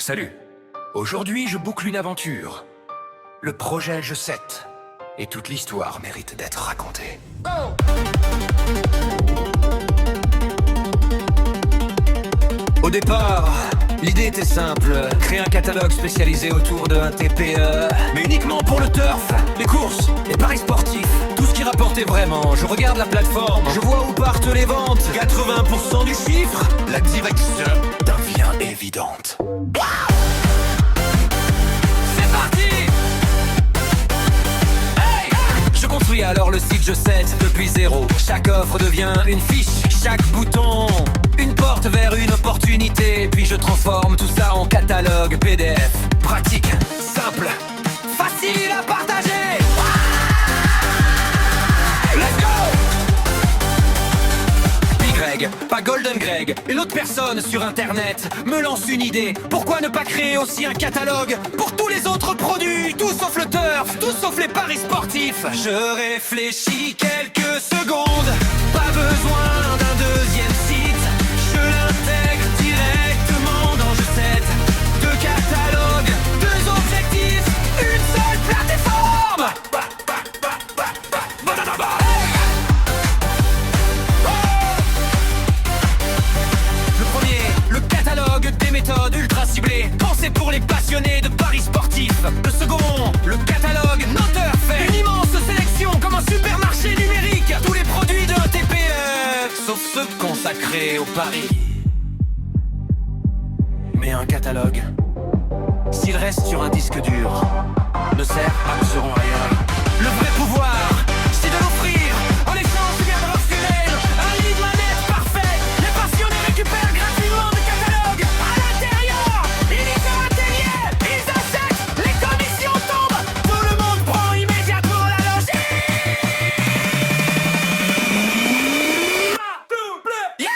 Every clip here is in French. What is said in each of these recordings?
Salut. Aujourd'hui, je boucle une aventure. Le projet Je 7. Et toute l'histoire mérite d'être racontée. Au départ, l'idée était simple. Créer un catalogue spécialisé autour d'un TPE. Mais uniquement pour le turf, les courses, les paris sportifs. Tout ce qui rapportait vraiment. Je regarde la plateforme, je vois où partent les ventes. 80% du chiffre, la direction devient évidente. C'est parti! Hey! Je construis alors le site Je 7 depuis zéro. Chaque offre devient une fiche, chaque bouton une porte vers une opportunité. Puis je transforme tout ça en catalogue PDF. Pratique, simple, facile à partager. Let's go! Puis Greg, pas Golden Greg, une autre personne sur internet me lance une idée. Pourquoi ne pas créer aussi un catalogue pour tous les autres produits? Tout sauf le turf, tout sauf les paris sportifs. Je réfléchis quelques secondes. Pas besoin d'un deuxième site. Je l'intègre directement dans Je 7. Deux catalogues, deux objectifs, une seule plateforme. Le premier, le catalogue des méthodes ultra ciblées, pensé pour les passionnés de paris sportifs. Le second, le catalogue noteur fait une immense sélection comme un supermarché numérique. Tous les produits d'un TPE, sauf ceux consacrés au paris. Mais un catalogue, s'il reste sur un disque dur, ne sert absolument à rien. Le vrai pouvoir, c'est de l'offrir en échange du bien de l'offrir. Un lead manette parfait. Les passionnés récupèrent gratuitement des catalogues à l'intérieur. Ils y sont ateliers, ils achètent, les commissions tombent. Tout le monde prend immédiatement la logique. Yeah!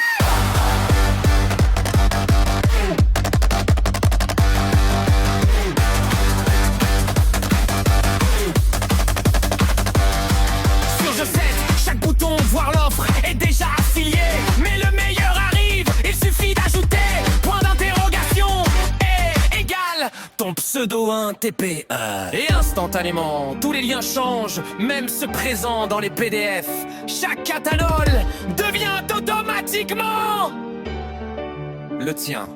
Sur Je 7, chaque bouton, voir l'offre est déjà affilié. Mais le meilleur arrive, il suffit d'ajouter point d'interrogation et égale ton pseudo 1 TPE. Et instantanément, tous les liens changent, même ceux présents dans les PDF. Chaque catalogue devient automatiquement le tien.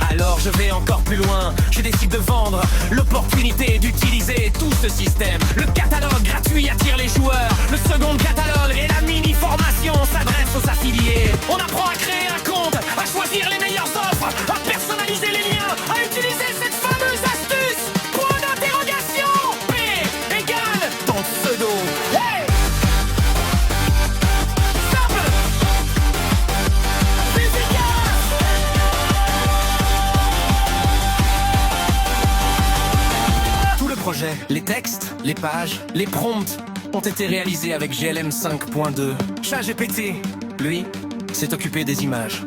Alors je vais encore plus loin, je décide de vendre l'opportunité d'utiliser tout ce système. Le catalogue gratuit attire les joueurs. Le second catalogue et la mini-formation s'adressent aux affiliés. On apprend à créer un compte, à choisir les meilleures offres, à personnaliser les liens, à utiliser cette fameuse astuce. Point d'interrogation. P égale ton pseudo. Hey! Simple. Efficace. Tout le projet, les textes, les pages, les prompts ont été réalisés avec GLM 5.2. ChatGPT, lui, s'est occupé des images.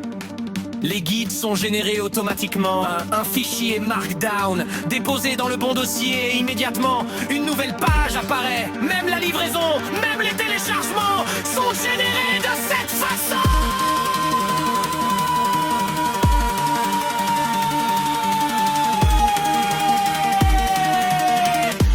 Les guides sont générés automatiquement. Un fichier Markdown déposé dans le bon dossier et immédiatement, une nouvelle page apparaît. Même la livraison, même les téléchargements sont générés de cette façon.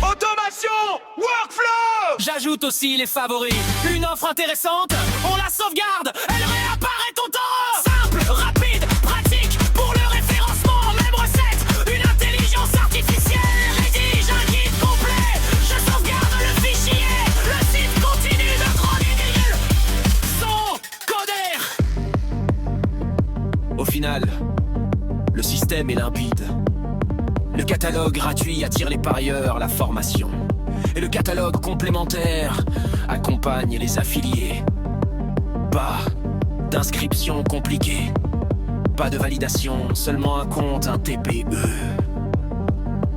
Automation, workflow. J'ajoute aussi les favoris. Une offre intéressante, on la sauvegarde. Elle réapparaît ton temps. Simple, rapide, pratique pour le référencement. Même recette, une intelligence artificielle rédige un guide complet. Je sauvegarde le fichier. Le site continue de grandir. Son coder. Au final, le système est limpide. Le catalogue gratuit attire les parieurs, la formation. Et le catalogue complémentaire accompagne les affiliés. Pas d'inscription compliquée. Pas de validation, seulement un compte, un TPE.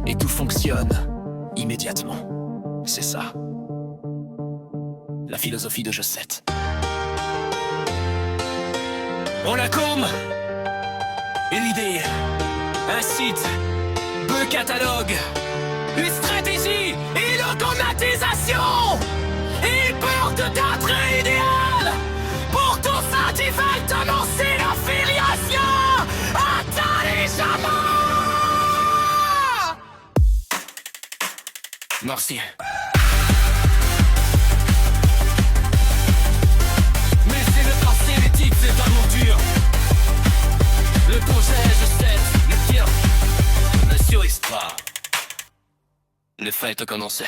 Et tout fonctionne immédiatement. C'est ça. La philosophie de Je 7. On la com. Une idée. Un site. Deux catalogues. Une stratégie et l'automatisation. Il porte d'un trait idéal pour tout Merci. Mais c'est le passé, les titres, c'est vraiment dur. Le projet, je sais, le tir. Monsieur Extra. Les fêtes ont commencé.